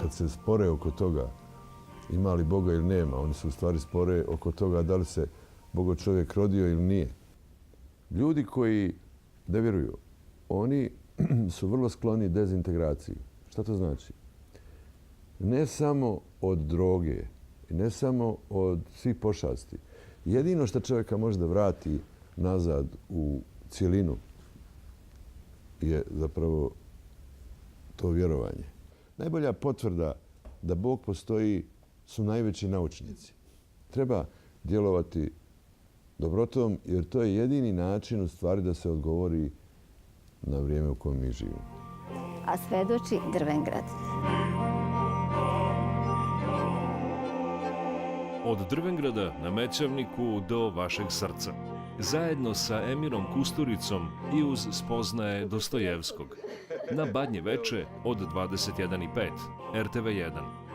Kad se spore oko toga ima li Boga ili nema, oni se u stvari spore oko toga da li se Bogo čovjek rodio ili nije. Ljudi koji ne vjeruju, oni su vrlo skloni dezintegraciji. Šta to znači? Ne samo od droge, ne samo od svih pošasti. Jedino što čovjeka može da vrati nazad u cijelinu je zapravo to vjerovanje. Najbolja potvrda da Bog postoji su najveći naučnici. Treba djelovati dobrotom jer to je jedini način u stvari da se odgovori na vrijeme u kojem mi živimo. A svedoči Drvengrad. Od Drvengrada na Mećavniku do vašeg srca. Zajedno sa Emirom Kusturicom i uz spoznaje Dostojevskog. Na Badnje veče od 21:05. RTV1.